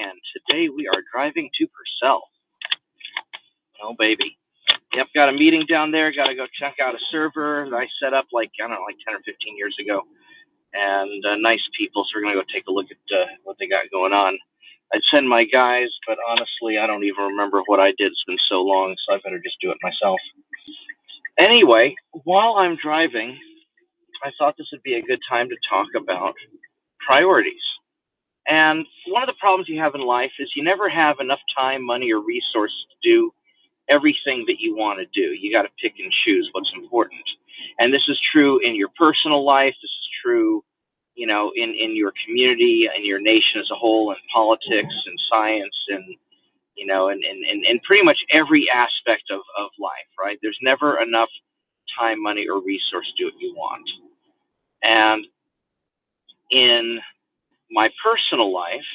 and today we are driving to Purcell. Oh, baby. Yep, got a meeting down there. Got to go check out a server that I set up like 10 or 15 years ago. And nice people, so we're going to go take a look at what they got going on. I'd send my guys, but honestly, I don't even remember what I did. It's been so long, so I better just do it myself. Anyway, while I'm driving, I thought this would be a good time to talk about priorities. And one of the problems you have in life is you never have enough time, money, or resources to do everything that you want to do. You got to pick and choose what's important. And this is true in your personal life. This is true, in your community and your nation as a whole, and politics and science and, and pretty much every aspect of life, right? There's never enough time, money, or resource to do what you want. And in my personal life,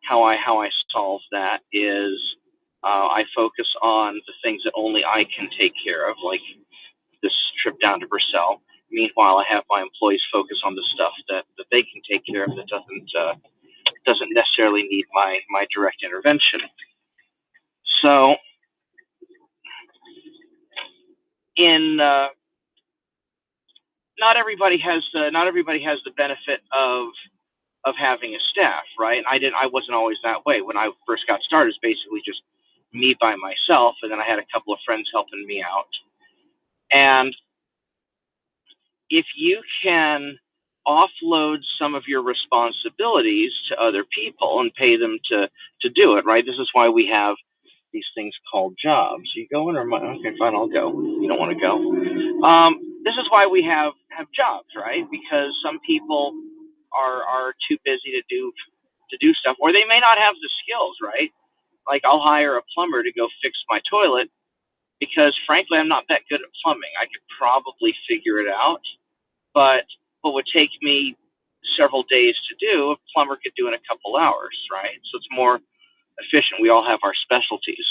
how I solve that is I focus on the things that only I can take care of, like this trip down to Purcell. Meanwhile, I have my employees focus on the stuff that they can take care of that doesn't necessarily need my direct intervention. So, not everybody has the benefit of having a staff, right? I wasn't always that way. When I first got started, it was basically just me by myself, and then I had a couple of friends helping me out. And if you can offload some of your responsibilities to other people and pay them to do it, right? This is why we have these things called jobs. You going or okay, fine, I'll go. You don't want to go. This is why we have jobs, right? Because some people are too busy to do stuff, or they may not have the skills, right? Like I'll hire a plumber to go fix my toilet because frankly I'm not that good at plumbing. I could probably figure it out, but what would take me several days to do, a plumber could do in a couple hours, right? So it's more efficient. We all have our specialties.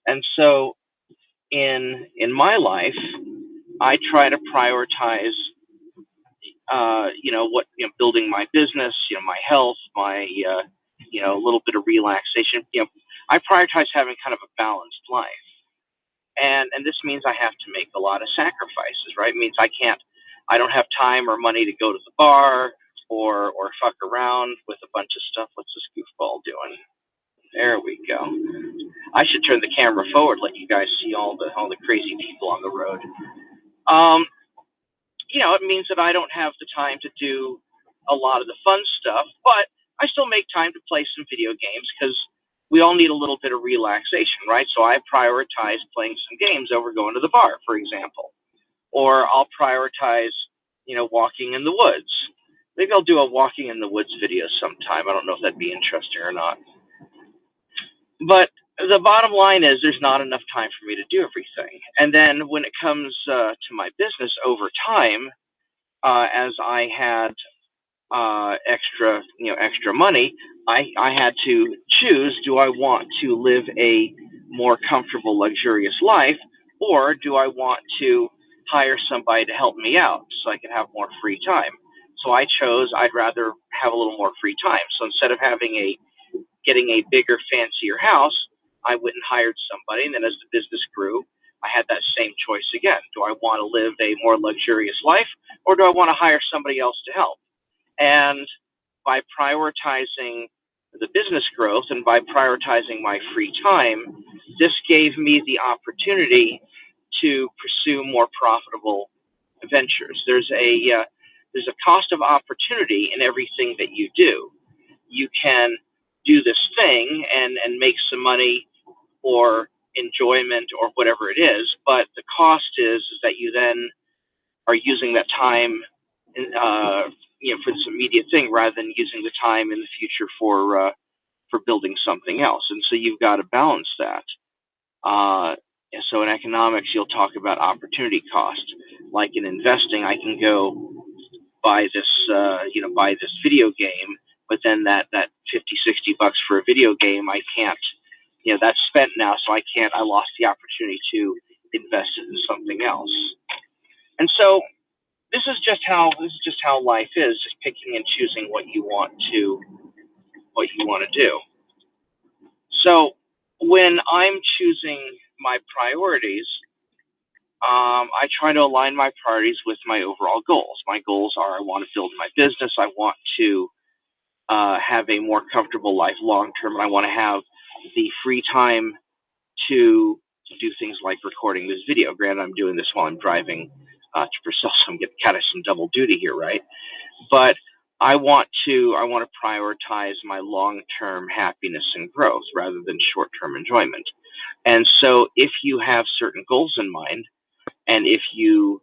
And so in my life, I try to prioritize building my business, my health, my, a little bit of relaxation. I prioritize having kind of a balanced life. And this means I have to make a lot of sacrifices, right? It means I don't have time or money to go to the bar or fuck around with a bunch of stuff. What's this goofball doing? There we go. I should turn the camera forward, let you guys see all the crazy people on the road. It means that I don't have the time to do a lot of the fun stuff, but I still make time to play some video games because we all need a little bit of relaxation, right? So I prioritize playing some games over going to the bar, for example. Or I'll prioritize, walking in the woods. Maybe I'll do a walking in the woods video sometime. I don't know if that'd be interesting or not. But the bottom line is there's not enough time for me to do everything. And then when it comes to my business over time, as I had extra money, I had to choose, do I want to live a more comfortable, luxurious life, or do I want to hire somebody to help me out so I can have more free time? So I chose I'd rather have a little more free time. So instead of getting a bigger, fancier house, I went and hired somebody, and then as the business grew, I had that same choice again. Do I want to live a more luxurious life, or do I want to hire somebody else to help? And by prioritizing the business growth and by prioritizing my free time, this gave me the opportunity to pursue more profitable ventures. There's a cost of opportunity in everything that you do. You can do this thing and make some money or enjoyment or whatever it is, but the cost is that you then are using that time for this immediate thing rather than using the time in the future for building something else. And so you've got to balance that. So in economics, you'll talk about opportunity cost. Like in investing, I can go buy this video game, but then that 50, 60 bucks for a video game, I can't, that's spent now, so I lost the opportunity to invest it in something else. And so this is just how life is, just picking and choosing what you want to do. So when I'm choosing my priorities, I try to align my priorities with my overall goals. My goals are I want to build my business, I want to have a more comfortable life long term, and I want to have the free time to do things like recording this video. Granted, I'm doing this while I'm driving to Brazil, so I'm getting kind of some double duty here, right? But I want to prioritize my long-term happiness and growth rather than short-term enjoyment. And so, if you have certain goals in mind, and if you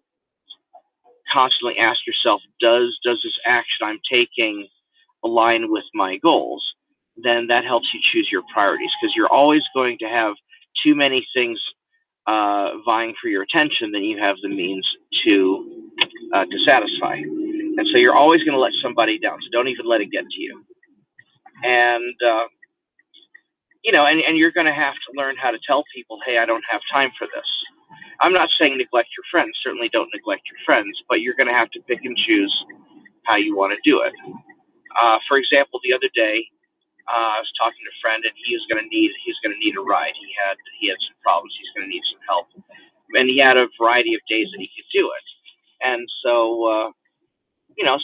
constantly ask yourself, does this action I'm taking align with my goals, then that helps you choose your priorities, because you're always going to have too many things vying for your attention than you have the means to satisfy. And so you're always going to let somebody down. So don't even let it get to you. And and you're going to have to learn how to tell people, hey, I don't have time for this. I'm not saying neglect your friends. Certainly don't neglect your friends, but you're going to have to pick and choose how you want to do it. For example, the other day, I was talking to a friend, and he's going to need a ride. He had some problems. He's going to need some help, and he had a variety of days that he could do it. And so,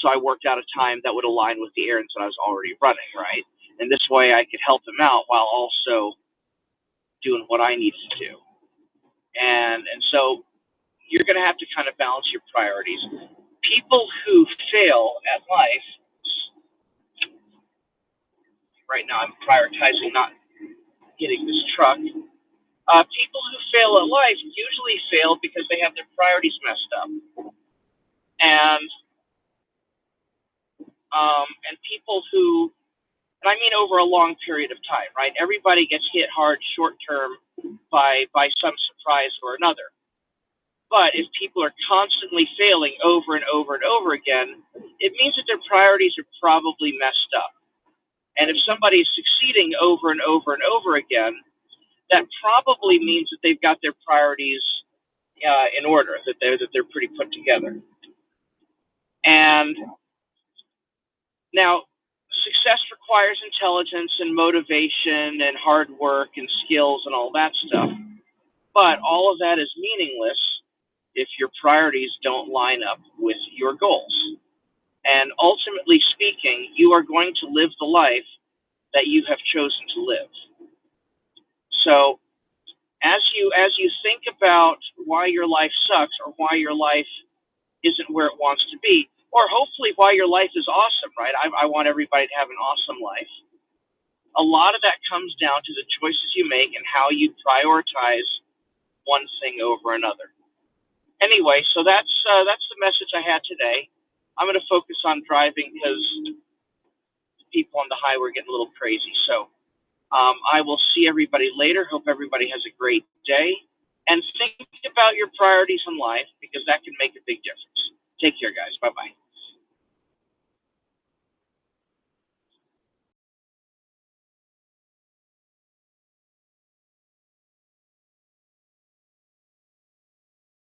so I worked out a time that would align with the errands that I was already running, right? And this way, I could help him out while also doing what I needed to do. And so you're going to have to kind of balance your priorities. People who fail at life, right now I'm prioritizing not hitting this truck. People who fail at life usually fail because they have their priorities messed up. And people who, and I mean over a long period of time, right? Everybody gets hit hard short term by some surprise or another. But if people are constantly failing over and over and over again, it means that their priorities are probably messed up. And if somebody is succeeding over and over and over again, that probably means that they've got their priorities in order, that they're pretty put together. And now, success requires intelligence and motivation and hard work and skills and all that stuff. But all of that is meaningless if your priorities don't line up with your goals. And ultimately speaking, you are going to live the life that you have chosen to live. So as you think about why your life sucks, or why your life isn't where it wants to be, or hopefully why your life is awesome, right? I want everybody to have an awesome life. A lot of that comes down to the choices you make and how you prioritize one thing over another. Anyway, so that's the message I had today. I'm going to focus on driving because people on the highway are getting a little crazy. So I will see everybody later. Hope everybody has a great day. And think about your priorities in life, because that can make a big difference. Take care, guys. Bye-bye.